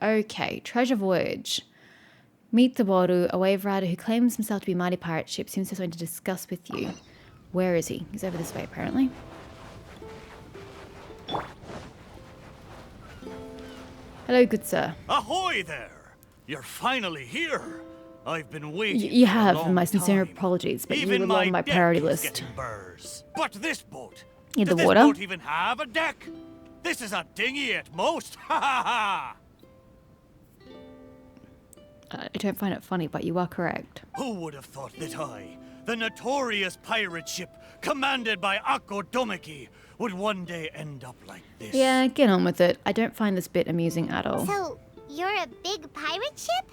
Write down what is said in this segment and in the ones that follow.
Okay, treasure voyage. Mitoboro, a wave rider who claims himself to be mighty pirate ship, seems to have something to discuss with you. Where is he? He's over this way, apparently. Hello, good sir. Ahoy there! You're finally here. I've been waiting. You for a have, long and my sincere time. apologies, but Even you were on my deck priority is list. getting burrs. But this boat. In the Does water? this boat even have a deck? This is a dinghy at most. Ha ha ha! I don't find it funny, but you are correct. Who would have thought that I, the notorious pirate ship commanded by Akko Domeki, would one day end up like this? Yeah, get on with it. I don't find this bit amusing at all. So, you're a big pirate ship?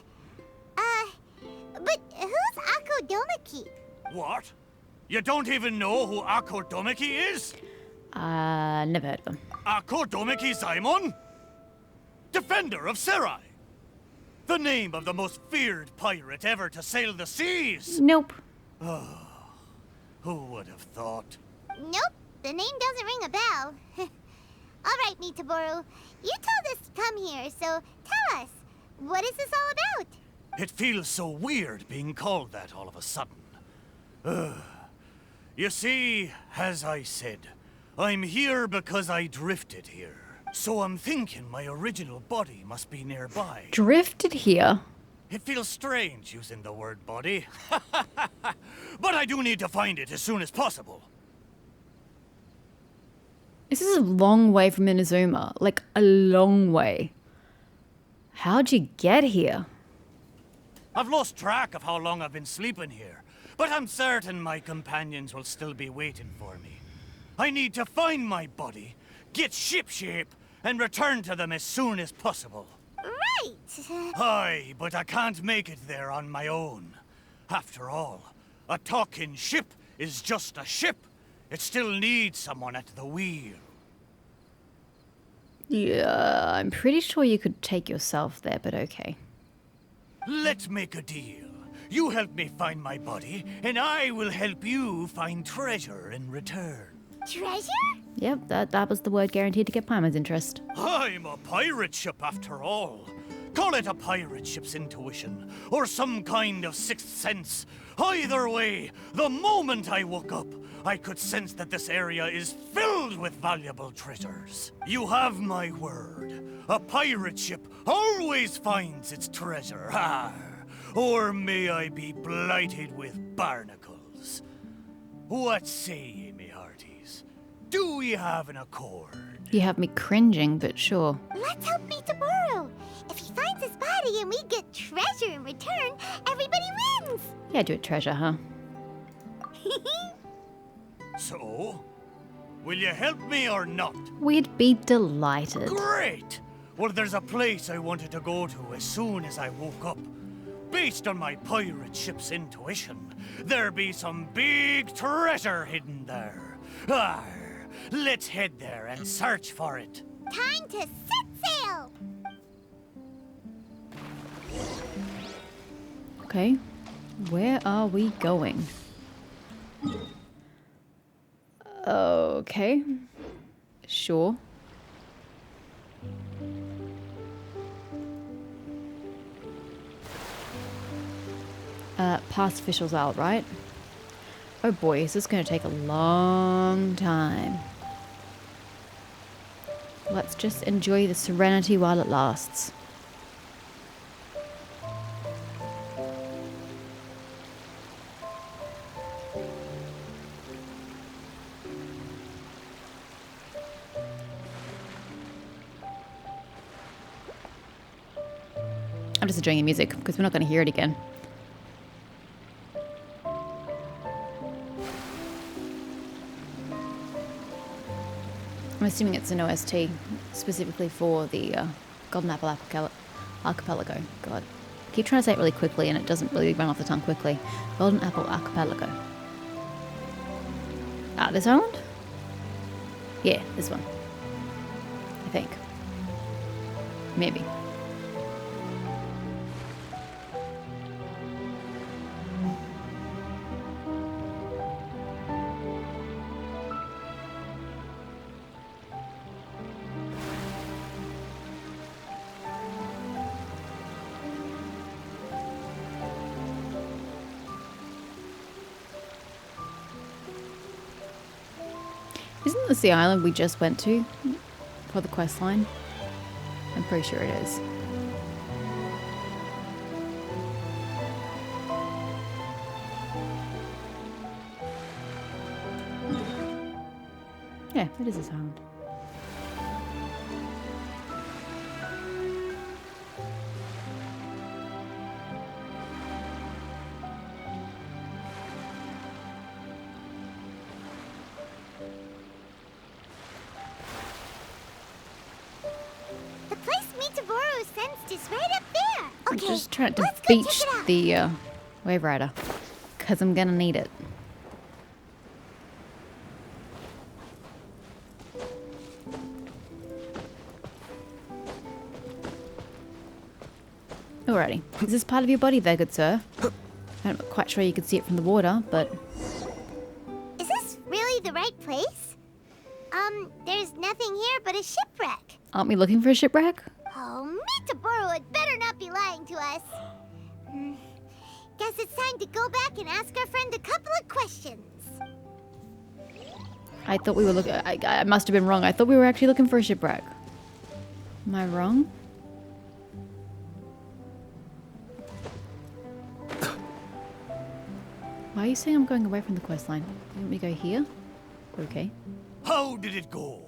But who's Akko Domeki? What? You don't even know who Akko Domeki is? Never heard of him. Akko Domeki Zaimon? Defender of Seirai. The name of the most feared pirate ever to sail the seas. Nope. Who would have thought? Nope, the name doesn't ring a bell. Alright, Mitoboro, you told us to come here, so tell us, what is this all about? It feels so weird being called that all of a sudden. You see, as I said, I'm here because I drifted here. So I'm thinking my original body must be nearby. Drifted here? It feels strange using the word body. But I do need to find it as soon as possible. This is a long way from Inazuma. Like, a long way. How'd you get here? I've lost track of how long I've been sleeping here, but I'm certain my companions will still be waiting for me. I need to find my body, get shipshape, and return to them as soon as possible. Right. Aye, but I can't make it there on my own. After all, a talking ship is just a ship. It still needs someone at the wheel. Yeah, I'm pretty sure you could take yourself there, but okay. Let's make a deal. You help me find my body, and I will help you find treasure in return. Treasure? Yep, that was the word guaranteed to get Paimon's interest. I'm a pirate ship after all. Call it a pirate ship's intuition, or some kind of sixth sense. Either way, the moment I woke up, I could sense that this area is filled with valuable treasures. You have my word. A pirate ship always finds its treasure. Ah, or may I be blighted with barnacles. What say ye, me hearties? Do we have an accord? You have me cringing, but sure. Let's help Mitoboro. If he finds his body and we get treasure in return, everybody wins. Yeah, do it, treasure, huh? So, will you help me or not? We'd be delighted. Great! Well, there's a place I wanted to go to as soon as I woke up. Based on my pirate ship's intuition, there be some big treasure hidden there. Arr, let's head there and search for it. Time to set sail. Okay, where are we going? Okay, sure. Past officials out, right? Oh boy, is this going to take a long time. Let's just enjoy the serenity while it lasts. I'm just enjoying the music because we're not going to hear it again. I'm assuming it's an OST specifically for the Golden Apple Archipelago. God. I keep trying to say it really quickly and it doesn't really run off the tongue quickly. Golden Apple Archipelago. Ah, this island? Yeah, this one. I think. Maybe. Isn't this the island we just went to for the quest line? I'm pretty sure it is. Yeah, it is this island. The place Mitoboro sensed is right up there. I'm Okay, just trying to let's go check beach it out. the wave rider. Because I'm gonna need it. Alrighty. Is this part of your body there, good sir? I'm not quite sure you can see it from the water, but Is this really the right place? There's nothing here but a shipwreck. aren't we looking for a shipwreck? Oh, Mitoboro had better not be lying to us. Guess it's time to go back and ask our friend a couple of questions. I thought we were looking. I must have been wrong. I thought we were actually looking for a shipwreck. Am I wrong? Why are you saying I'm going away from the quest line? You want me to go here? Okay. How did it go?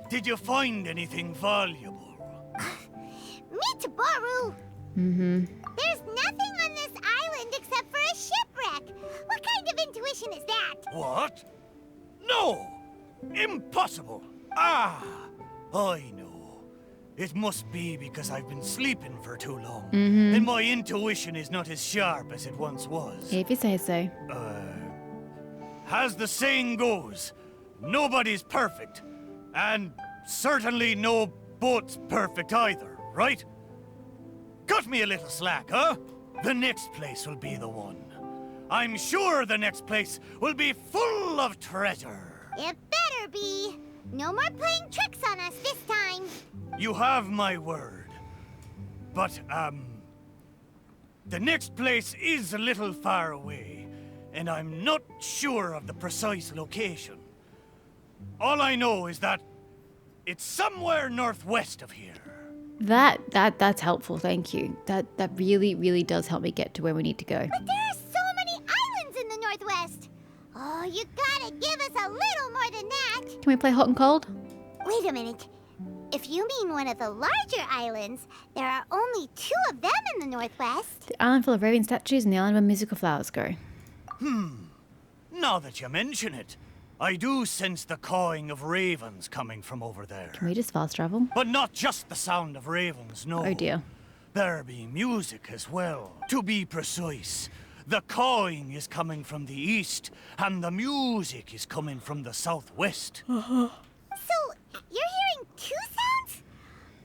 Did you find anything valuable? Mitoboro! Mm-hmm. There's nothing on this island except for a shipwreck. What kind of intuition is that? What? No! Impossible! Ah! I know. It must be because I've been sleeping for too long. And my intuition is not as sharp as it once was. If you say so. As the saying goes, nobody's perfect. And certainly no boat's perfect either, right? Cut me a little slack, huh? The next place will be the one. I'm sure the next place will be full of treasure. It better be. No more playing tricks on us this time. You have my word. But, the next place is a little far away, and I'm not sure of the precise location. All I know is that it's somewhere northwest of here. That's helpful, thank you. That really does help me get to where we need to go. But there are so many islands in the Northwest. Oh, you gotta give us a little more than that. Can we play hot and cold? Wait a minute. If you mean one of the larger islands, there are only 2 of them in the Northwest. The island full of raving statues and the island where musical flowers grow. Now that you mention it, I do sense the cawing of ravens coming from over there. Can we just fast travel? But not just the sound of ravens, no. Oh dear. There be music as well. To be precise, the cawing is coming from the east, and the music is coming from the southwest. So, you're hearing 2 sounds?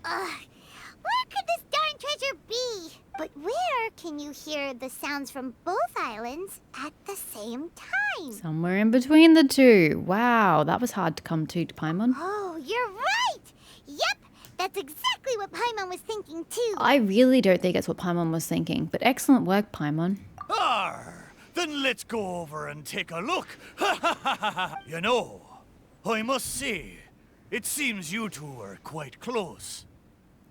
Where could this darn treasure be? But where can you hear the sounds from both islands at the same time? Somewhere in between the two. Wow, that was hard to come to Paimon. Oh, you're right! Yep, that's exactly what Paimon was thinking too. I really don't think it's what Paimon was thinking, but excellent work, Paimon. Arr! Then let's go over and take a look. You know, I must say, it seems you two are quite close.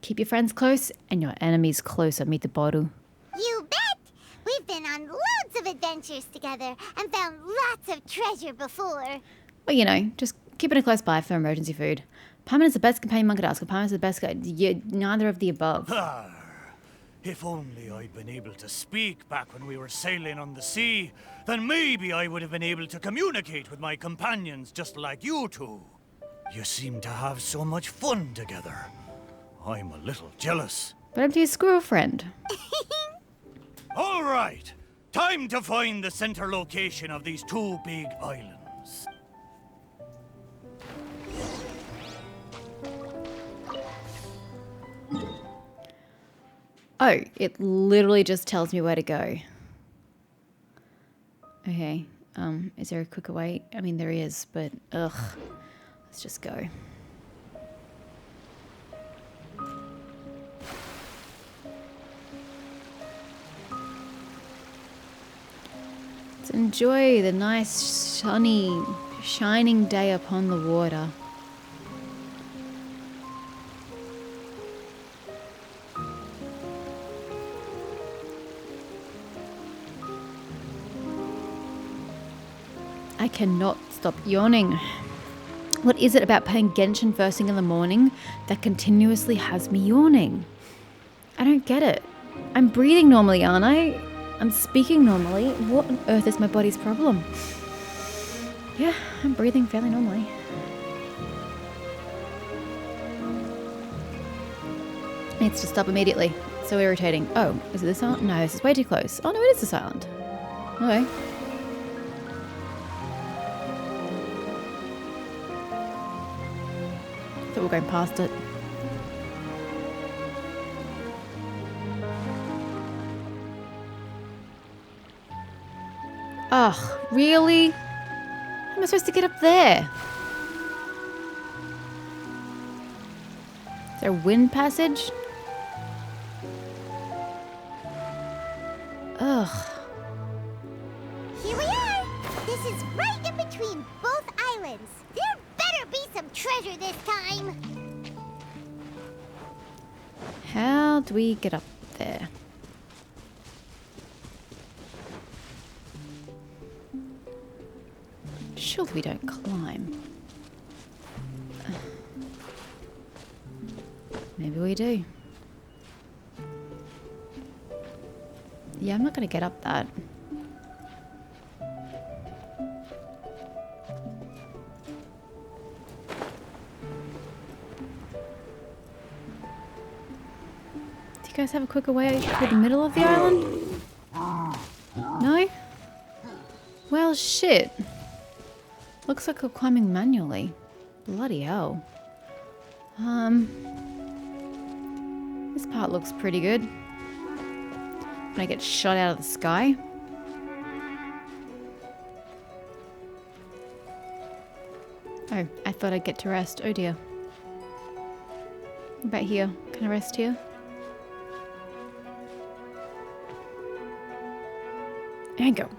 Keep your friends close and your enemies closer, Mitoboro. You bet! We've been on loads of adventures together and found lots of treasure before. Well, you know, just keeping it close by for emergency food. Paimon is the best companion one could ask. Paimon is the best guy. Neither of the above. Arr! If only I'd been able to speak back when we were sailing on the sea, then maybe I would have been able to communicate with my companions just like you two. You seem to have so much fun together. I'm a little jealous. But I'm your squirrel friend. All right, time to find the center location of these 2 big islands. Oh, it literally just tells me where to go. Okay, is there a quicker way? I mean, there is, but ugh. Let's just go. Let's enjoy the nice, sunny Shining day upon the water. I cannot stop yawning. What is it about playing Genshin first thing in the morning that continuously has me yawning? I don't get it. I'm breathing normally, aren't I? I'm speaking normally. What on earth is my body's problem? Yeah, I'm breathing fairly normally. Needs to stop immediately. So irritating. Oh, is it this island? No, this is way too close. Oh no, it is this island. Okay. Thought we were going past it. Ugh, really? How am I supposed to get up there? Is there a wind passage? Ugh. Here we are! This is right in between both islands. There better be some treasure this time! How do we get up there? Surely we don't climb. Maybe we do. Yeah, I'm not going to get up that. Do you guys have a quicker way to the middle of the island? No? Well, shit. Looks like we're climbing manually. Bloody hell. This part looks pretty good. When I get shot out of the sky. Oh, I thought I'd get to rest. Oh dear. What about here? Can I rest here? And go.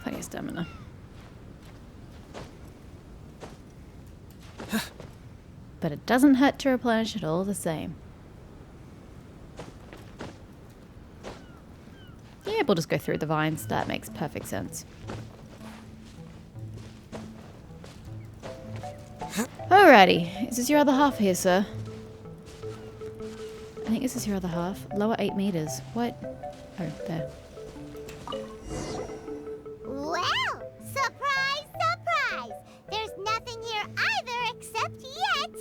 Plenty of stamina. But it doesn't hurt to replenish it all the same. Yeah, we'll just go through the vines. That makes perfect sense. Alrighty. Is this your other half here, sir? I think this is your other half. Lower 8 meters. What? Oh, there. Well, surprise, surprise! There's nothing here either except yet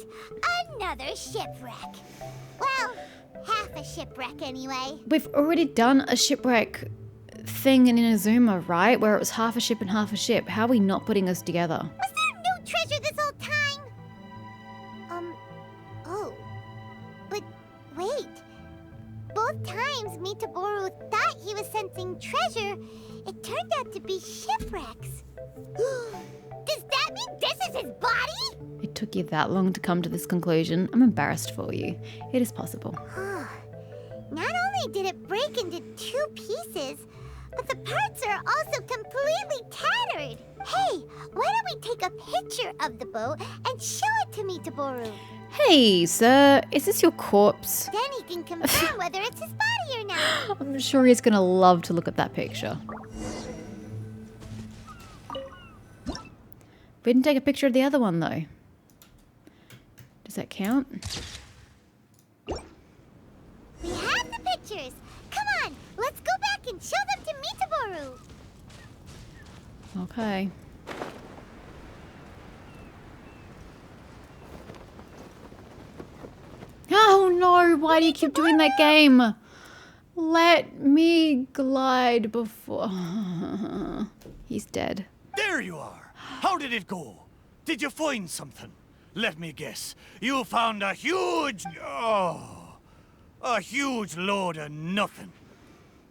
another shipwreck. Well, half a shipwreck anyway. We've already done a shipwreck thing in Inazuma, right? Where it was half a ship and half a ship. How are we not putting us together? Was there no treasure this whole time? Oh. But wait. Both times Mitoboro thought he was sensing treasure, it turned out to be shipwrecks. Does that mean this is his body? It took you that long to come to this conclusion. I'm embarrassed for you. It is possible. Not only did it break into 2 pieces, but the parts are also completely tattered. Hey, why don't we take a picture of the boat and show it to Mitoboro? Hey, sir. Is this your corpse? Then he can confirm whether it's his body or not. I'm sure he's going to love to look at that picture. We didn't take a picture of the other one, though. Does that count? We have the pictures. Come on, let's go back and show them to Mitoboro. Okay. Oh no, why do you keep doing that game? Let me glide before... He's dead. There you are. How did it go? Did you find something? Let me guess. You found a huge... Oh, a huge load of nothing.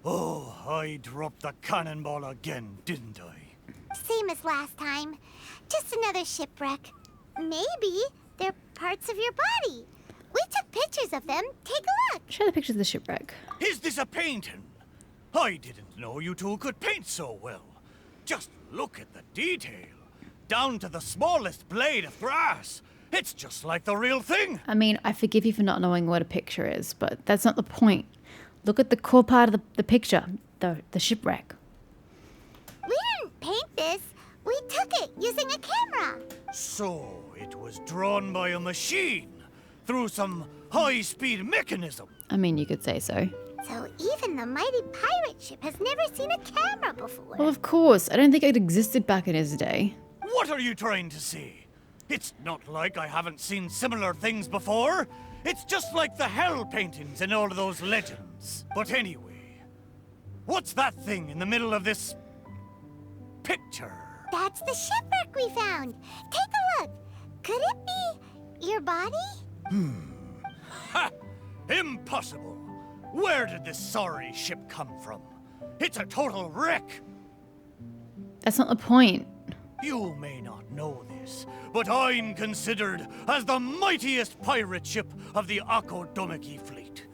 Oh, I dropped the cannonball again, didn't I? Same as last time. Just another shipwreck. Maybe they're parts of your body. We took pictures of them. Take a look. Show the pictures of the shipwreck. Is this a painting? I didn't know you two could paint so well. Just look at the detail. Down to the smallest blade of grass. It's just like the real thing. I mean, I forgive you for not knowing what a picture is, but that's not the point. Look at the core part of the picture, the shipwreck. We didn't paint this. We took it using a camera. So, it was drawn by a machine through some high-speed mechanism. I mean, you could say so. So even the mighty pirate ship has never seen a camera before. Well, of course. I don't think it existed back in his day. What are you trying to say? It's not like I haven't seen similar things before. It's just like the hell paintings in all of those legends. But anyway, what's that thing in the middle of this picture? That's the shipwreck we found. Take a look. Could it be your body? Ha! Impossible! Where did this sorry ship come from? It's a total wreck! That's not the point. You may not know this, but I'm considered as the mightiest pirate ship of the Akodomiki fleet.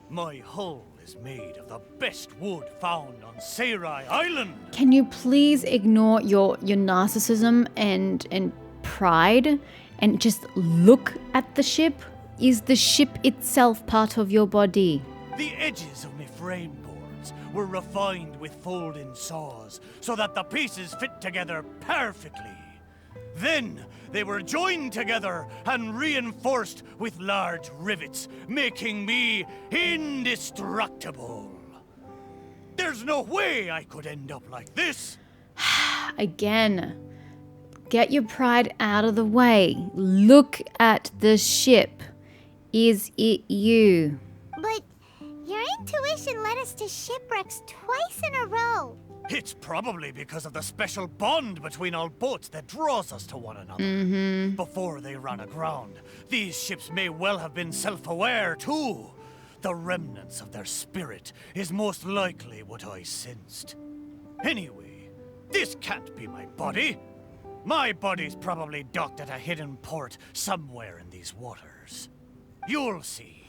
My hull is made of the best wood found on Seirai Island. Can you please ignore your narcissism and pride and just look at the ship? Is the ship itself part of your body? The edges of my frame boards were refined with folding saws so that the pieces fit together perfectly. Then they were joined together and reinforced with large rivets, making me indestructible. There's no way I could end up like this. Again, get your pride out of the way. Look at the ship. Is it you? But your intuition led us to shipwrecks twice in a row. It's probably because of the special bond between our boats that draws us to one another. Before they ran aground, these ships may well have been self-aware too. The remnants of their spirit is most likely what I sensed. Anyway, this can't be my body. My body's probably docked at a hidden port somewhere in these waters. You'll see.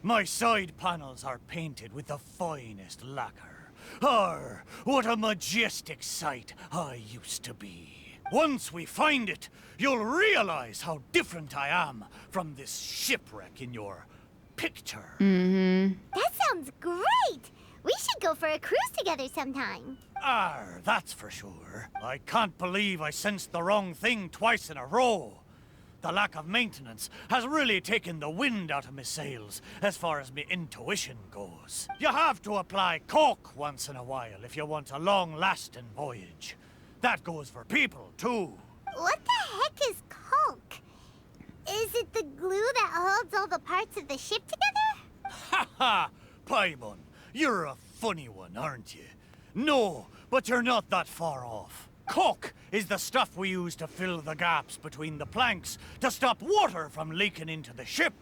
My side panels are painted with the finest lacquer. Arr, what a majestic sight I used to be. Once we find it, you'll realize how different I am from this shipwreck in your picture. That sounds great. We should go for a cruise together sometime. Arr, that's for sure. I can't believe I sensed the wrong thing twice in a row. The lack of maintenance has really taken the wind out of my sails as far as my intuition goes. You have to apply cork once in a while if you want a long-lasting voyage. That goes for people, too. What the heck is caulk? Is it the glue that holds all the parts of the ship together? Ha ha! Paimon, you're a funny one, aren't you? No, but you're not that far off. Caulk is the stuff we use to fill the gaps between the planks to stop water from leaking into the ship.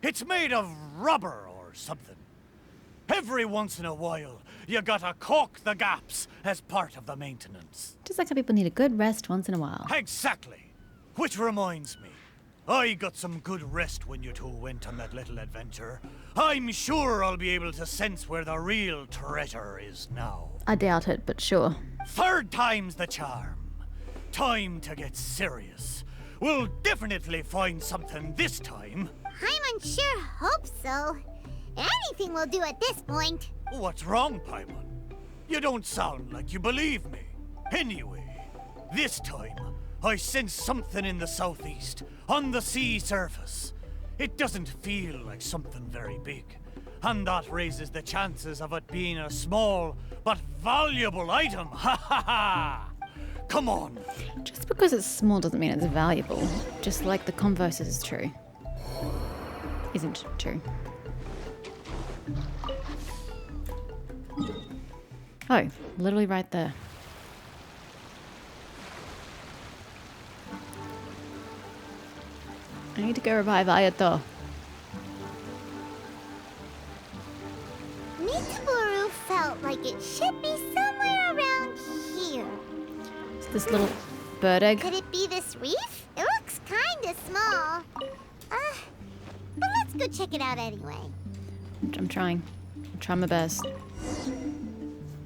It's made of rubber or something. Every once in a while, you gotta caulk the gaps as part of the maintenance. Just like how people need a good rest once in a while. Exactly. Which reminds me, I got some good rest when you two went on that little adventure. I'm sure I'll be able to sense where the real treasure is now. I doubt it, but sure. Third time's the charm. Time to get serious. We'll definitely find something this time. Paimon sure hopes so. Anything will do at this point. What's wrong, Paimon? You don't sound like you believe me. Anyway, this time, I sense something in the southeast, on the sea surface. It doesn't feel like something very big, and that raises the chances of it being a small but valuable item. Ha ha ha! Come on. Just because it's small doesn't mean it's valuable. Just like the converse is true. Isn't true. Oh, literally right there. I need to go revive Aether. Mitoboro felt like it should be somewhere around here. It's this little bird egg. Could it be this reef? It looks kinda small. But let's go check it out anyway. I'm trying. I'm trying my best.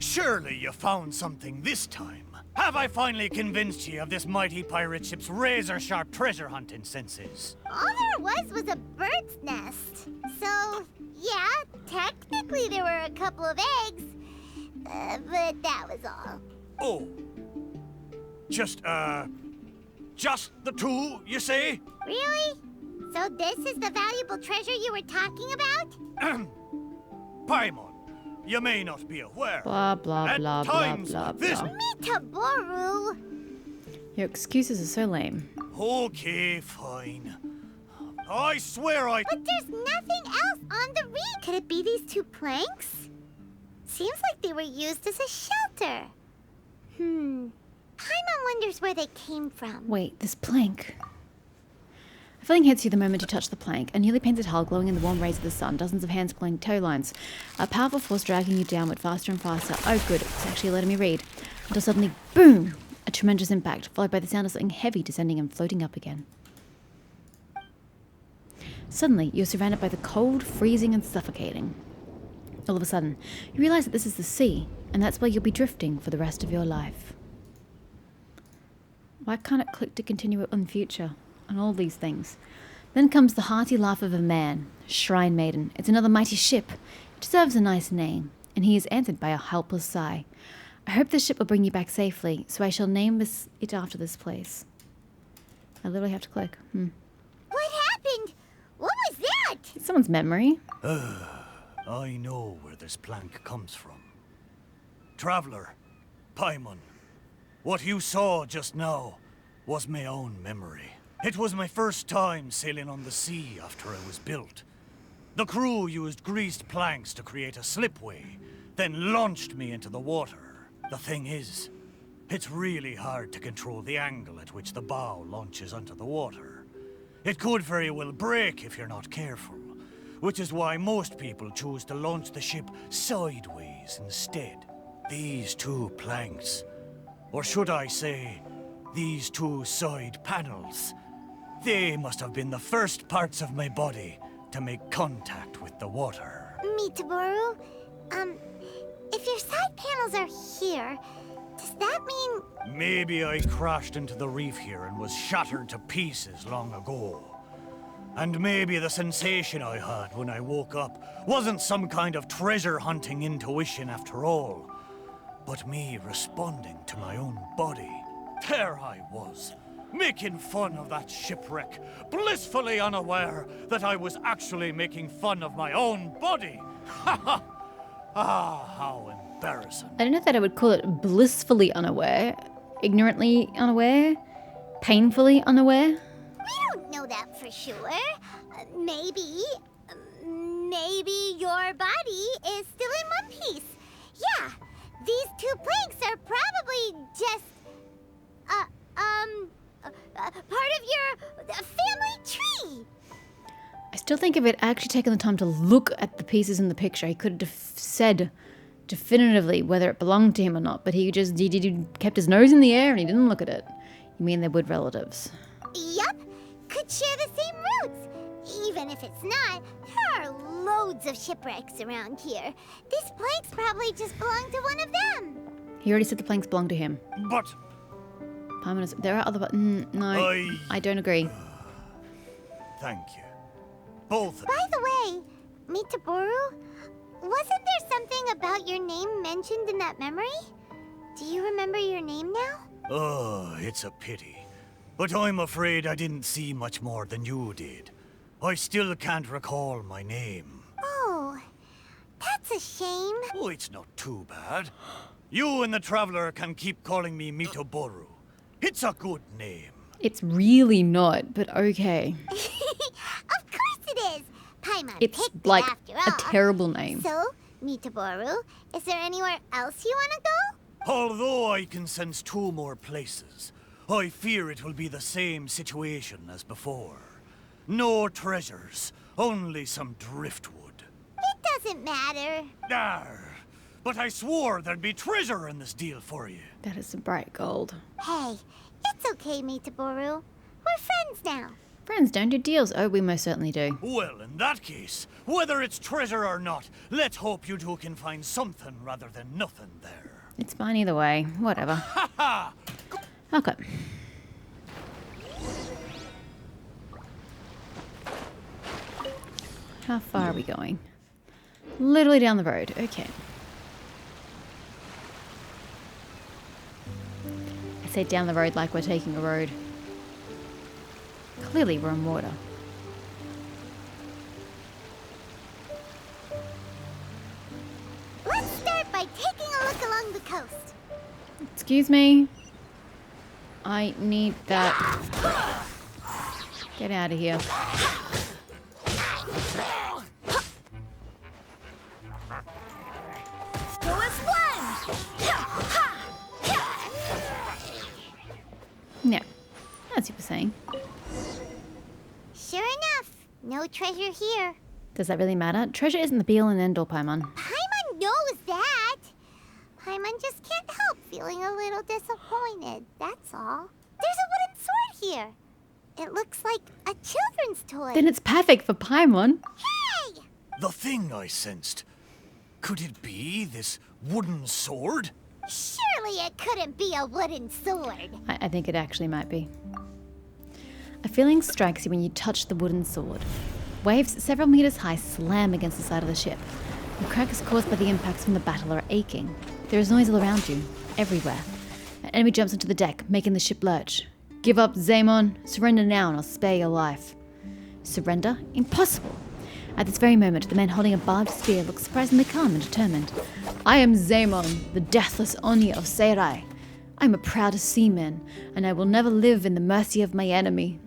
Surely you found something this time. Have I finally convinced you of this mighty pirate ship's razor-sharp treasure hunting senses? All there was a bird's nest. So, yeah, technically there were a couple of eggs. But that was all. Oh. Just the two, you say? Really? So this is the valuable treasure you were talking about? Paimon, you may not be aware. Blah, blah, At blah, blah, times, blah, this... blah. Mitoboro! Your excuses are so lame. Okay, fine. I swear I... But there's nothing else on the reef. Could it be these two planks? Seems like they were used as a shelter. Paimon wonders where they came from. Wait, this plank. A feeling hits you the moment you touch the plank. A newly painted hull glowing in the warm rays of the sun. Dozens of hands pulling tow lines. A powerful force dragging you downward faster and faster. Oh good, it's actually letting me read. Until suddenly, boom! A tremendous impact, followed by the sound of something heavy descending and floating up again. Suddenly, you're surrounded by the cold, freezing and suffocating. All of a sudden, you realize that this is the sea, and that's where you'll be drifting for the rest of your life. Why can't it click to continue it in future? And all these things. Then comes the hearty laugh of a man, Shrine Maiden. It's another mighty ship. It deserves a nice name. And he is answered by a helpless sigh. I hope this ship will bring you back safely, so I shall name it after this place. I literally have to click. What happened? What was that? It's someone's memory. I know where this plank comes from. Traveler, Paimon, what you saw just now was my own memory. It was my first time sailing on the sea after it was built. The crew used greased planks to create a slipway, then launched me into the water. The thing is, it's really hard to control the angle at which the bow launches onto the water. It could very well break if you're not careful, which is why most people choose to launch the ship sideways instead. These two planks, or should I say, these two side panels, they must have been the first parts of my body to make contact with the water. Mitoboro, if your side panels are here, does that mean... Maybe I crashed into the reef here and was shattered to pieces long ago. And maybe the sensation I had when I woke up wasn't some kind of treasure-hunting intuition after all, but me responding to my own body. There I was, making fun of that shipwreck, blissfully unaware that I was actually making fun of my own body. Ha ha! Ah, how embarrassing. I don't know that I would call it blissfully unaware, ignorantly unaware, painfully unaware. We don't know that for sure. Maybe your body is still in one piece. Yeah, these two planks are probably just, part of your family tree. I still think if it actually taken the time to look at the pieces in the picture, he could have said definitively whether it belonged to him or not, but he kept his nose in the air and he didn't look at it. You mean they're wood relatives? Yup, could share the same roots. Even if it's not, there are loads of shipwrecks around here. These planks probably just belong to one of them. He already said the planks belong to him. But... There are other... no, I don't agree. Thank you. Both of you. By the way, Mitoboro, wasn't there something about your name mentioned in that memory? Do you remember your name now? Oh, it's a pity. But I'm afraid I didn't see much more than you did. I still can't recall my name. Oh, that's a shame. Oh, it's not too bad. You and the Traveler can keep calling me Mitoboro. It's a good name. It's really not, but okay. Of course it is. Paimon It's picked like it after a all. terrible name. So, Mitoboro, is there anywhere else you want to go? Although I can sense two more places, I fear it will be the same situation as before. No treasures, only some driftwood. It doesn't matter. Arr, but I swore there'd be treasure in this deal for you. That is some bright gold. Hey, it's okay, Mitoboro. We're friends now. Friends don't do deals. Oh, we most certainly do. Well, in that case, whether it's treasure or not, let's hope you two can find something rather than nothing there. It's fine either way. Whatever. Ha ha! Okay. How far are we going? Literally down the road. Okay. I say down the road like we're taking a road. Clearly we're on water. Let's start by taking a look along the coast. Excuse me. I need that. Get out of here. Go as one! Yeah. As you were saying. Sure enough, no treasure here. Does that really matter? Treasure isn't the be-all and end-all, Paimon. Paimon knows that. Paimon just can't help feeling a little disappointed, that's all. There's a wooden sword here. It looks like a children's toy. Then it's perfect for Paimon. Hey! The thing I sensed. Could it be this wooden sword? Surely it couldn't be a wooden sword. I think it actually might be. A feeling strikes you when you touch the wooden sword. Waves several meters high slam against the side of the ship. The cracks caused by the impacts from the battle are aching. There is noise all around you, everywhere. An enemy jumps onto the deck, making the ship lurch. Give up, Zaemon. Surrender now and I'll spare your life. Surrender? Impossible! At this very moment, the man holding a barbed spear looks surprisingly calm and determined. I am Zaemon, the deathless Oni of Seirai. I am a proud seaman, and I will never live in the mercy of my enemy.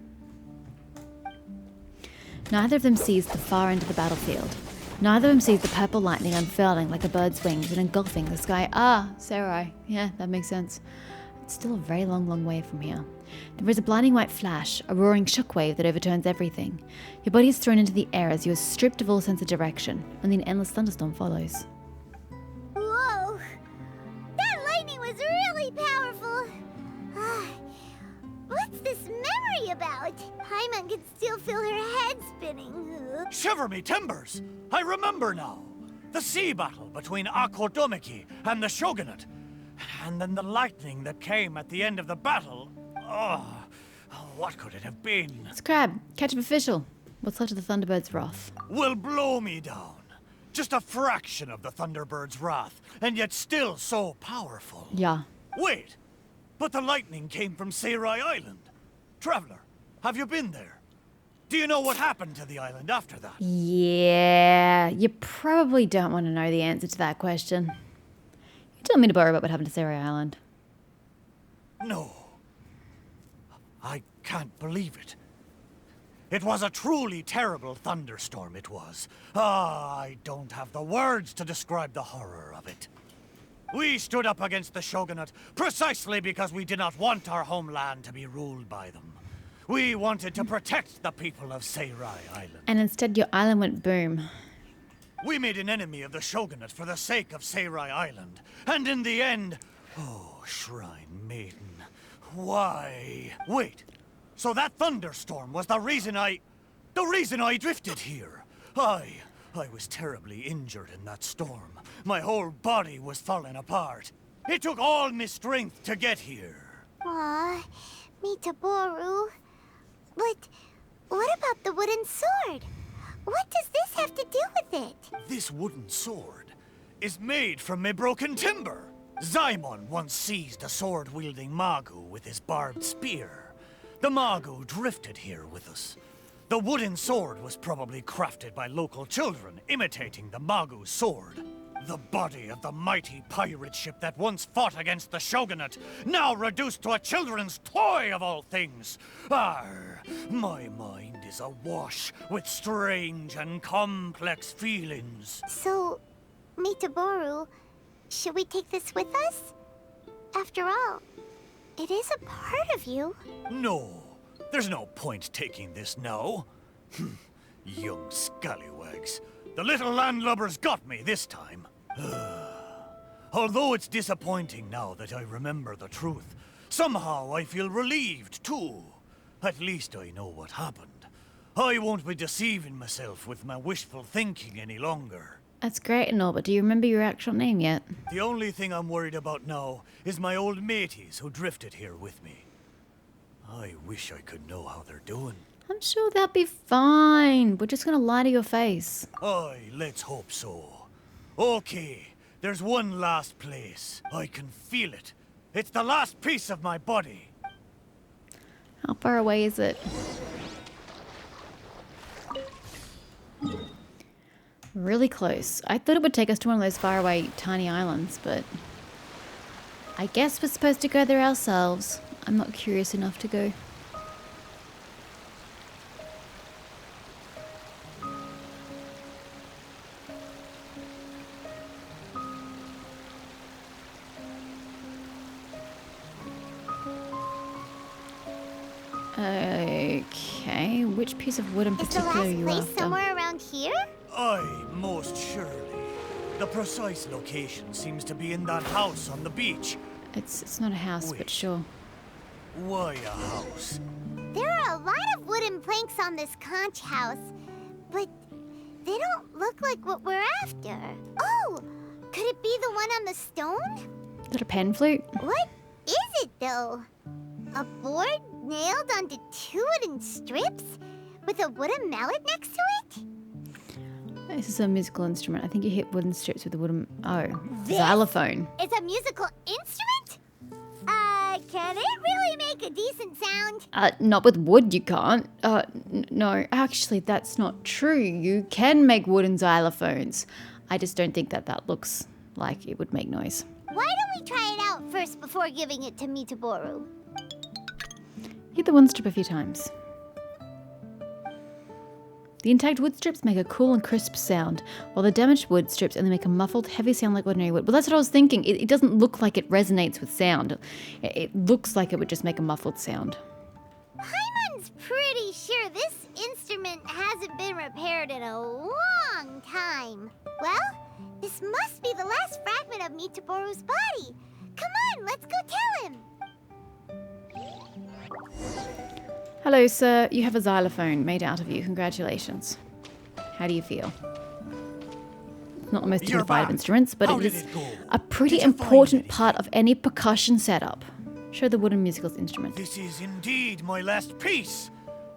Neither of them sees the far end of the battlefield. Neither of them sees the purple lightning unfurling like a bird's wings and engulfing the sky. Ah, Seirai. Yeah, that makes sense. It's still a very long, long way from here. There is a blinding white flash, a roaring shockwave that overturns everything. Your body is thrown into the air as you are stripped of all sense of direction, and an endless thunderstorm follows. Whoa! That lightning was really powerful. What's this memory about? Paimon can still feel her head spinning. Shiver me timbers! I remember now. The sea battle between Akodomiki and the Shogunate. And then the lightning that came at the end of the battle. Oh, what could it have been? It's Crab, catch of official. What's left of the Thunderbird's wrath? Will blow me down. Just a fraction of the Thunderbird's wrath, and yet still so powerful. Yeah. Wait, but the lightning came from Seirai Island. Traveler, have you been there? Do you know what happened to the island after that? Yeah, you probably don't want to know the answer to that question. You tell me to borrow about what happened to Seirai Island. No. I can't believe it. It was a truly terrible thunderstorm, it was. I don't have the words to describe the horror of it. We stood up against the Shogunate precisely because we did not want our homeland to be ruled by them. We wanted to protect the people of Seirai Island. And instead your island went boom. We made an enemy of the Shogunate for the sake of Seirai Island. And in the end... Oh, Shrine Maiden. Why? Wait. So that thunderstorm was the reason I drifted here. I was terribly injured in that storm. My whole body was falling apart. It took all my strength to get here. Aw, Mitoboro. But what about the wooden sword? What does this have to do with it? This wooden sword is made from my broken timber. Zaemon once seized a sword-wielding Magu with his barbed spear. The Magu drifted here with us. The wooden sword was probably crafted by local children, imitating the Magu's sword. The body of the mighty pirate ship that once fought against the Shogunate, now reduced to a children's toy of all things. Arr, my mind is awash with strange and complex feelings. So, Mitoboro, should we take this with us? After all, it is a part of you. No, there's no point taking this now. Young scallywags. The little landlubbers got me this time. Although it's disappointing now that I remember the truth, somehow I feel relieved too. At least I know what happened. I won't be deceiving myself with my wishful thinking any longer. That's great and all, but do you remember your actual name yet? The only thing I'm worried about now is my old mateys who drifted here with me. I wish I could know how they're doing. I'm sure they'll be fine. We're just gonna lie to your face. Aye, let's hope so. Okay, there's one last place. I can feel it. It's the last piece of my body. How far away is it? Really close. I thought it would take us to one of those faraway tiny islands, but I guess we're supposed to go there ourselves. I'm not curious enough to go. Okay, which piece of wood in Is the particular are last you place after? somewhere around here? Aye, most surely. The precise location seems to be in that house on the beach. It's not a house, but Wait. sure. Why a house? There are a lot of wooden planks on this conch house, but they don't look like what we're after. Oh, could it be the one on the stone? Is that a pan flute? What is it, though? A board nailed onto two wooden strips with a wooden mallet next to it? This is a musical instrument. I think you hit wooden strips with a wooden... Oh, This? xylophone. It's a musical instrument? Can it really make a decent sound? Not with wood, you can't. No, actually, that's not true. You can make wooden xylophones. I just don't think that looks like it would make noise. Why don't we try it out first before giving it to Mitoboro? Hit the one strip a few times. The intact wood strips make a cool and crisp sound, while the damaged wood strips only make a muffled, heavy sound like ordinary wood. Well, that's what I was thinking. It doesn't look like it resonates with sound. It looks like it would just make a muffled sound. Paimon's pretty sure this instrument hasn't been repaired in a long time. Well, this must be the last fragment of Mitoboro's body. Come on, let's go tell him. Hello, sir. You have a xylophone made out of you. Congratulations. How do you feel? It's not the most You're dignified of back. instruments, but How it did is it go? a pretty Did you find important anything? part of any percussion setup. Show the wooden musical instrument. This is indeed my last piece.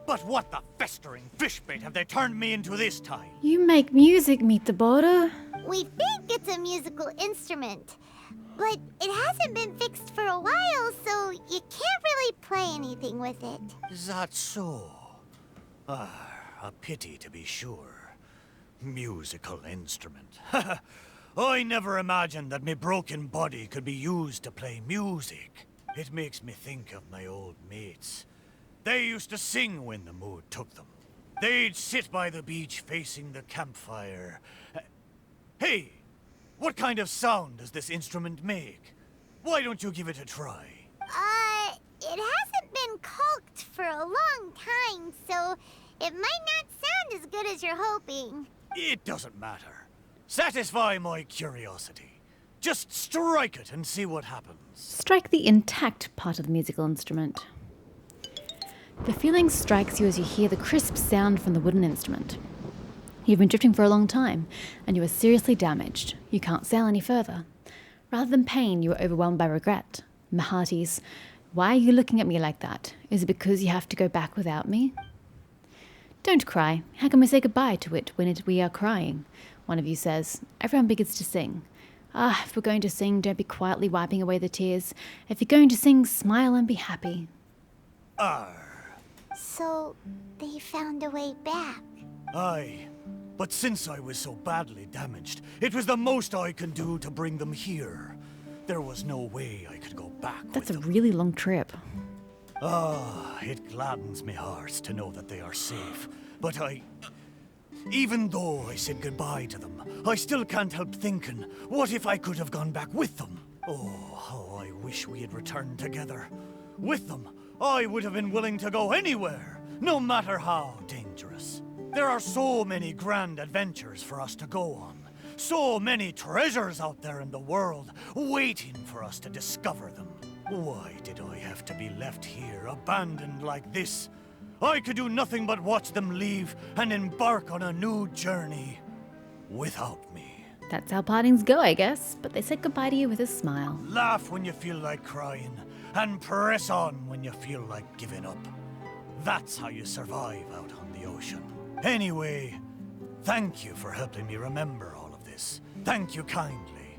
But what the festering fishbait have they turned me into this time? You make music, Mitoboro. We think it's a musical instrument, but it hasn't been fixed for a while, so you can't really play anything with it. Is that so? A pity to be sure. Musical instrument. I never imagined that my broken body could be used to play music. It makes me think of my old mates. They used to sing when the mood took them. They'd sit by the beach facing the campfire. Hey, what kind of sound does this instrument make? Why don't you give it a try? It hasn't been caulked for a long time, so it might not sound as good as you're hoping. It doesn't matter. Satisfy my curiosity. Just strike it and see what happens. Strike the intact part of the musical instrument. The feeling strikes you as you hear the crisp sound from the wooden instrument. You've been drifting for a long time, and you are seriously damaged. You can't sail any further. Rather than pain, you are overwhelmed by regret. My hearties, why are you looking at me like that? Is it because you have to go back without me? Don't cry. How can we say goodbye to it when we are crying? One of you says. Everyone begins to sing. If we're going to sing, don't be quietly wiping away the tears. If you're going to sing, smile and be happy. So, they found a way back. Aye, but since I was so badly damaged, it was the most I could do to bring them here. There was no way I could go back That's a with them. really long trip. It gladdens me heart to know that they are safe. But even though I said goodbye to them, I still can't help thinking, what if I could have gone back with them? Oh, how I wish we had returned together. With them, I would have been willing to go anywhere, no matter how dangerous. There are so many grand adventures for us to go on. So many treasures out there in the world, waiting for us to discover them. Why did I have to be left here, abandoned like this? I could do nothing but watch them leave and embark on a new journey without me. That's how partings go, I guess. But they said goodbye to you with a smile. Laugh when you feel like crying, and press on when you feel like giving up. That's how you survive out on the ocean. Anyway, thank you for helping me remember all of this. Thank you kindly.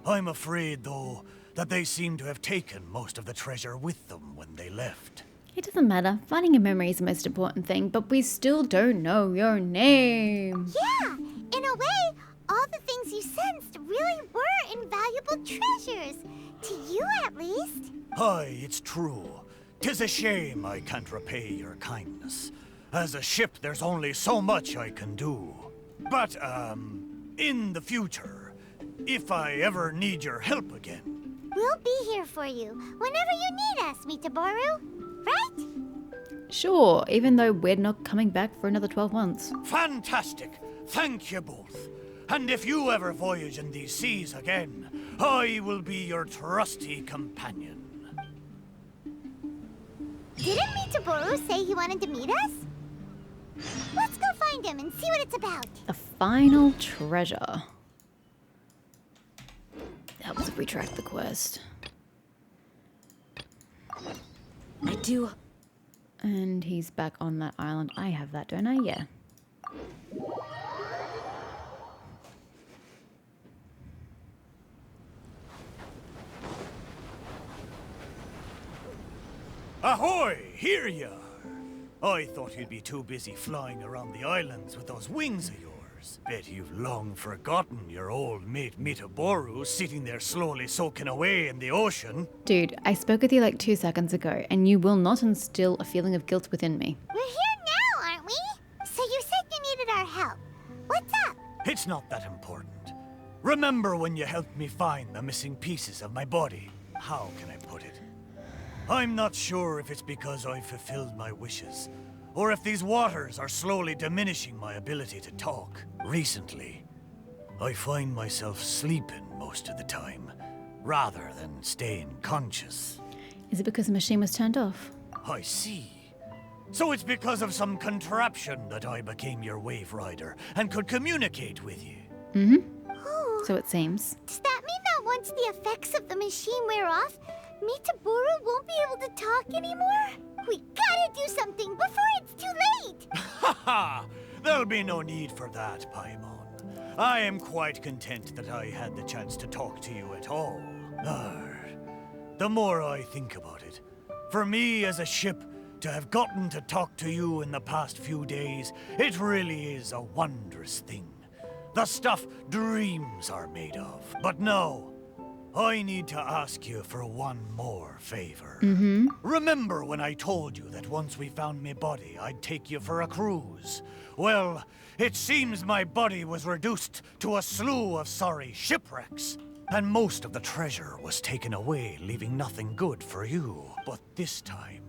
I'm afraid, though, that they seem to have taken most of the treasure with them when they left. It doesn't matter. Finding your memory is the most important thing, but we still don't know your name. Yeah, in a way, all the things you sensed really were invaluable treasures. To you, at least. Aye, it's true. 'Tis a shame I can't repay your kindness. As a ship, there's only so much I can do. But, in the future, if I ever need your help again... We'll be here for you, whenever you need us, Mitoboro. Right? Sure, even though we're not coming back for another 12 months. Fantastic! Thank you both. And if you ever voyage in these seas again, I will be your trusty companion. Didn't Mitoboro say he wanted to meet us? Let's go find him and see what it's about. The final treasure. That was if we tracked the quest. I do. And he's back on that island. I have that, don't I? Yeah. Ahoy! Here you are. I thought you'd be too busy flying around the islands with those wings of yours. Bet you've long forgotten your old mate Mitoboro sitting there slowly soaking away in the ocean. Dude, I spoke with you like 2 seconds ago, and you will not instill a feeling of guilt within me. We're here now, aren't we? So you said you needed our help. What's up? It's not that important. Remember when you helped me find the missing pieces of my body? How can I put it? I'm not sure if it's because I fulfilled my wishes, or if these waters are slowly diminishing my ability to talk. Recently, I find myself sleeping most of the time, rather than staying conscious. Is it because the machine was turned off? I see. So it's because of some contraption that I became your wave rider and could communicate with you. Oh, So it seems. does that mean that once the effects of the machine wear off, Mitoboro won't be able to talk anymore? We gotta do something before it's too late! Haha! There'll be no need for that, Paimon. I am quite content that I had the chance to talk to you at all. The more I think about it, for me as a ship, to have gotten to talk to you in the past few days, it really is a wondrous thing. The stuff dreams are made of. But no, I need to ask you for one more favor. Remember when I told you that once we found my body, I'd take you for a cruise? Well, it seems my body was reduced to a slew of sorry shipwrecks. And most of the treasure was taken away, leaving nothing good for you. But this time,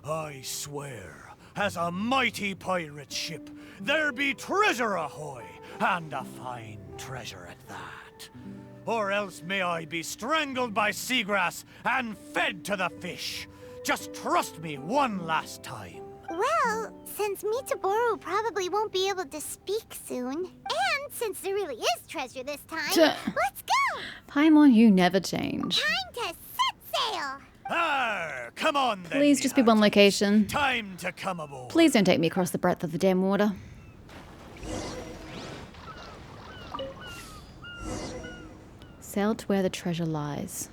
I swear, as a mighty pirate ship, there be treasure ahoy, and a fine treasure at that. Or else may I be strangled by seagrass and fed to the fish. Just trust me one last time. Well, since Mitoboro probably won't be able to speak soon, and since there really is treasure this time, let's go! Paimon, you never change. Time to set sail! Arr, come on then. Please just be one location. Time to come aboard. Please don't take me across the breadth of the damn water. Sail to where the treasure lies.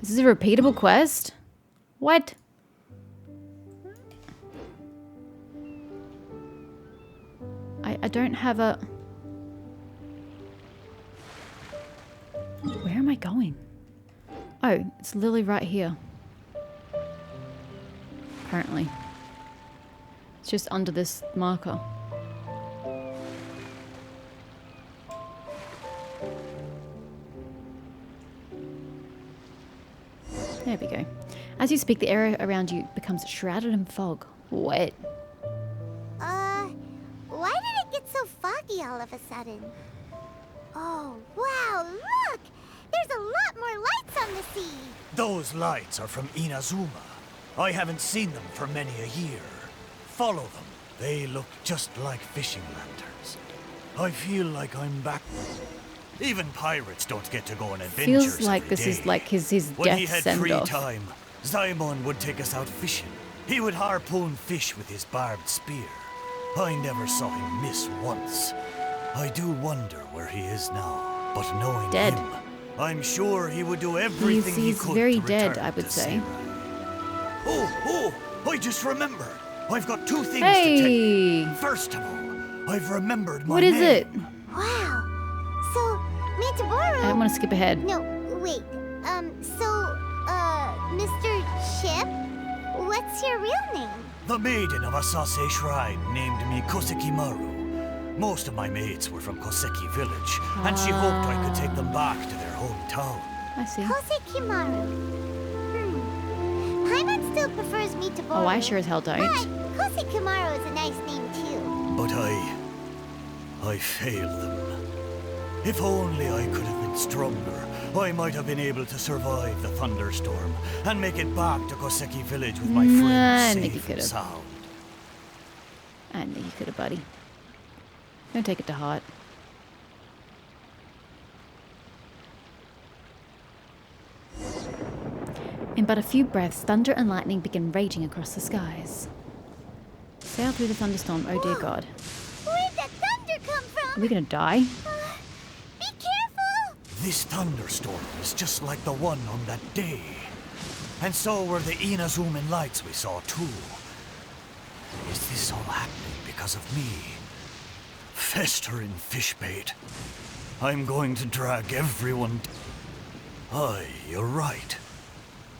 This is a repeatable quest? What? I don't have a... Where am I going? Oh, it's literally right here. Apparently. It's just under this marker. There we go. As you speak, the area around you becomes shrouded in fog. What? Why did it get so foggy all of a sudden? Oh, wow, look! There's a lot more lights on the sea! Those lights are from Inazuma. I haven't seen them for many a year. Follow them. They look just like fishing lanterns. I feel like I'm back. Even pirates don't get to go on adventures Feels like every this day. is like his When he death had send free off. time, Zaimon would take us out fishing. He would harpoon fish with his barbed spear. I never saw him miss once. I do wonder where he is now, but knowing Dead. him, I'm sure he would do everything he He's could very to dead, return I would to say. Seirai. Oh, I just remembered. I've got two things to tell Hey! you. First of all, I've remembered my What is it? name. Wow. So, Mitoboro... I don't want to skip ahead. No, wait. Mr. Chip? What's your real name? The maiden of Asase Shrine named me Kosekimaru. Most of my mates were from Koseki village, and she hoped I could take them back to their hometown. I see. Kosekimaru. Paimon still prefers Mitoboro. Oh, I sure as hell don't. But Kosekimaru is a nice name too. But I failed them. If only I could have been stronger, I might have been able to survive the thunderstorm and make it back to Koseki village with my Nah, I friends think you safe and could've. sound. I think you could have, buddy. Don't take it to heart. In but a few breaths, thunder and lightning begin raging across the skies. Sail through the thunderstorm, oh dear God. Where'd that thunder come Are from? we gonna die? Be careful! This thunderstorm is just like the one on that day. And so were the Inazuman lights we saw too. Is this all happening because of me? Festering fish bait. I'm going to drag everyone. Aye, you're right.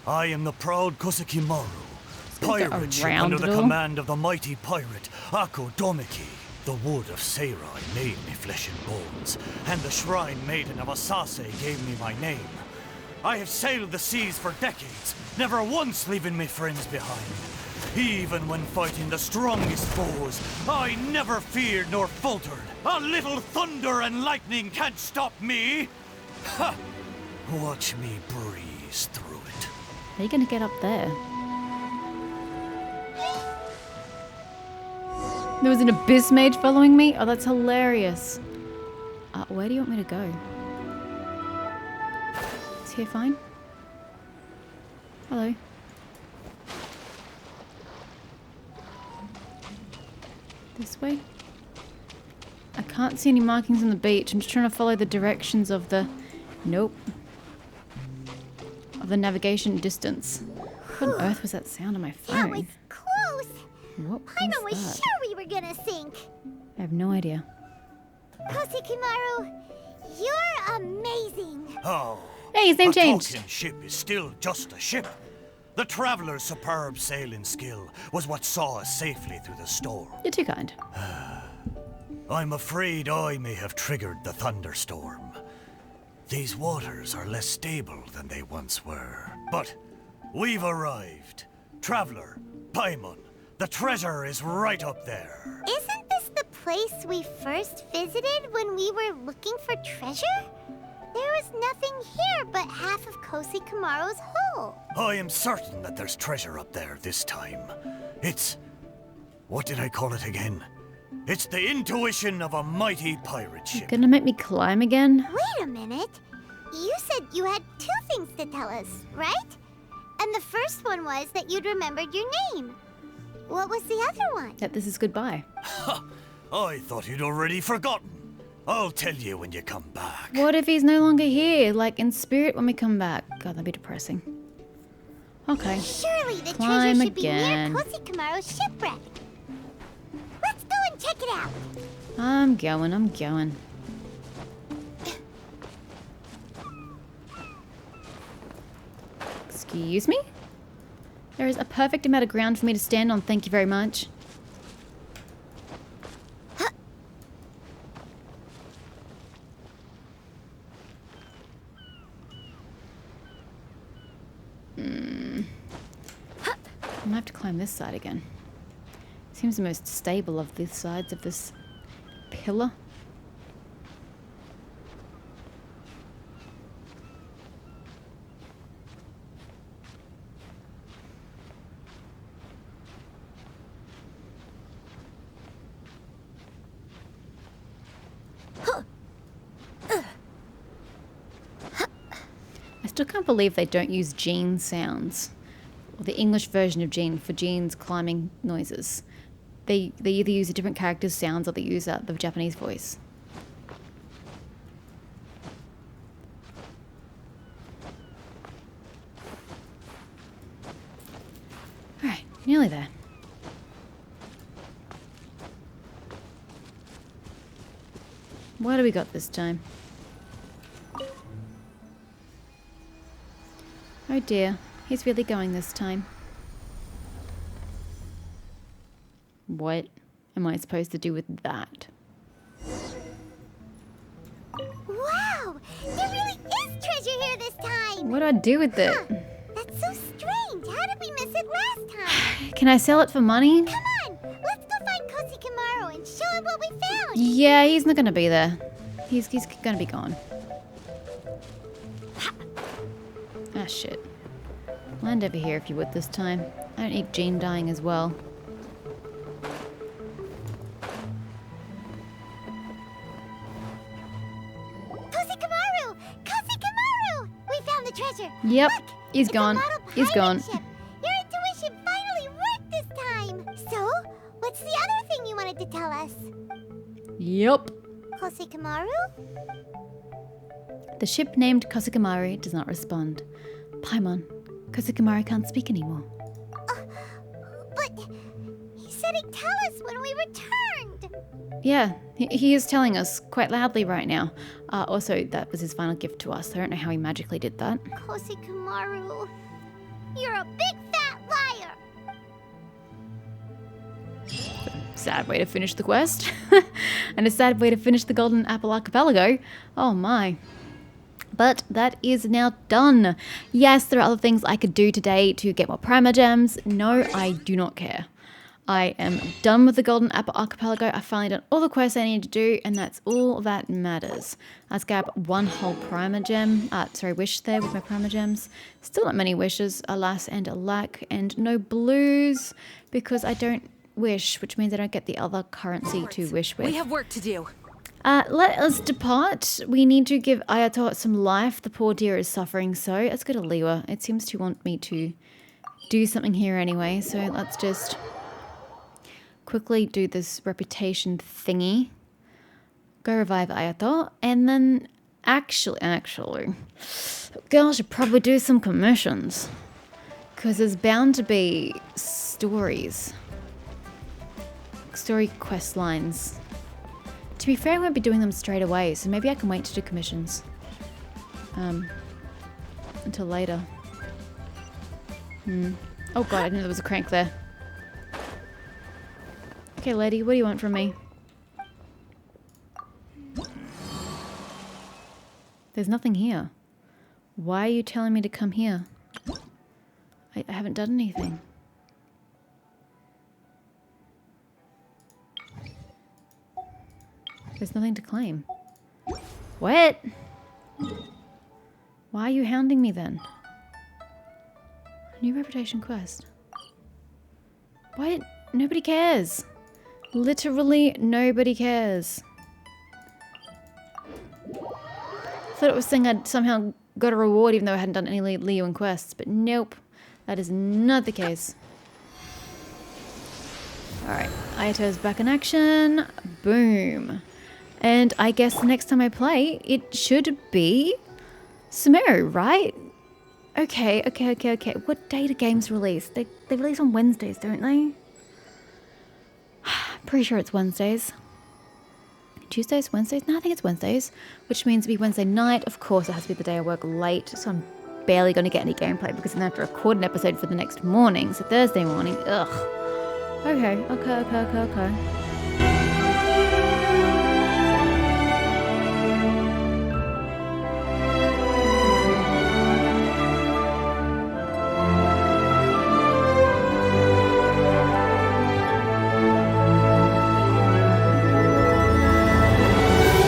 I am the proud Kosekimaru, gonna go pirate ship around under it the all. command of the mighty pirate Ako Domiki. The wood of Seirai made me flesh and bones, and the shrine maiden of Asase gave me my name. I have sailed the seas for decades, never once leaving my friends behind. Even when fighting the strongest foes, I never feared nor faltered. A little thunder and lightning can't stop me. Ha! Watch me breeze through it. How are you gonna get up there? There was an abyss mage following me? Oh, that's hilarious. Where do you want me to go? Is here fine? Hello. This way? I can't see any markings on the beach. I'm just trying to follow the directions of the... Nope. Of the navigation distance. What on earth was that sound on my That was phone? close! What Paimon was was that? sure we were gonna sink! I have no idea. Kosekimaru, you're amazing! Oh, Hey, his name a changed. talking ship is still just a ship. The traveler's superb sailing skill was what saw us safely through the storm. You're too kind. I'm afraid I may have triggered the thunderstorm. These waters are less stable than they once were. But we've arrived. Traveler, Paimon, the treasure is right up there. Isn't this the place we first visited when we were looking for treasure? There was nothing here but half of Kosekimaru's hull. I am certain that there's treasure up there this time. It's... what did I call it again? It's the intuition of a mighty pirate ship. Gonna make me climb again? Wait a minute. You said you had two things to tell us, right? And the first one was that you'd remembered your name. What was the other one? That this is goodbye. I thought you'd already forgotten. I'll tell you when you come back. What if he's no longer here, like in spirit when we come back? God, that'd be depressing. Okay. Surely the Climb treasure should again. be near Kosekimaru's shipwreck. Let's go and check it out. I'm going. Excuse me? There is a perfect amount of ground for me to stand on, thank you very much. I might have to climb this side again. Seems the most stable of the sides of this pillar. still can't believe they don't use Jean sounds. Or the English version of Jean for Jean's climbing noises. They either use a different character's sounds or they use the Japanese voice. Alright, nearly there. What do we got this time? Oh dear, he's really going this time. What am I supposed to do with that? Wow! There really is treasure here this time! What do I do with it? Huh, that's so strange. How did we miss it last time? Can I sell it for money? Come on! Let's go find Kosikamaru and show him what we found! Yeah, he's not gonna be there. He's gonna be gone. Ah, shit. Land over here if you would this time. I don't need Jean dying as well. Kosikamaru! Kosikamaru! We found the treasure! Yep, Look, he's it's a gone. model He's pirate gone. ship. Your intuition finally worked this time! So, what's the other thing you wanted to tell us? Yep. Kosikamaru? The ship named Kosikamaru does not respond. Paimon, Kosikamaru can't speak anymore. But he said he'd tell us when we returned! Yeah, he is telling us quite loudly right now. Also, that was his final gift to us. I don't know how he magically did that. Kosikamaru, you're a big fat liar! Sad way to finish the quest. And a sad way to finish the Golden Apple Archipelago. Oh my. But that is now done. Yes, there are other things I could do today to get more Prima Gems. No, I do not care. I am done with the Golden Apple Archipelago. I've finally done all the quests I need to do, and that's all that matters. Let's grab one whole Prima Gem. Wish there with my Prima Gems. Still not many wishes, alas and alack, and no blues because I don't wish, which means I don't get the other currency to wish with. We have work to do. Let us depart. We need to give Ayato some life. The poor dear is suffering, so let's go to Liwa. It seems to want me to do something here anyway, so let's just quickly do this reputation thingy. Go revive Ayato, and then actually, girl should probably do some commissions. Because there's bound to be story quest lines. To be fair, I won't be doing them straight away, so maybe I can wait to do commissions. Until later. Oh god, I didn't know there was a crank there. Okay, lady, what do you want from me? There's nothing here. Why are you telling me to come here? I haven't done anything. There's nothing to claim. What? Why are you hounding me then? New reputation quest. What? Nobody cares. Literally nobody cares. Thought it was saying I'd somehow got a reward even though I hadn't done any Liyuan quests, but nope. That is not the case. Alright, Ayato's back in action. Boom. And I guess the next time I play, it should be Sumeru, right? Okay. What day do games release? They release on Wednesdays, don't they? Pretty sure it's Wednesdays. Tuesdays? Wednesdays? No, I think it's Wednesdays. Which means it'll be Wednesday night. Of course, it has to be the day I work late, so I'm barely going to get any gameplay because then I have to record an episode for the next morning. So Thursday morning, ugh. Okay.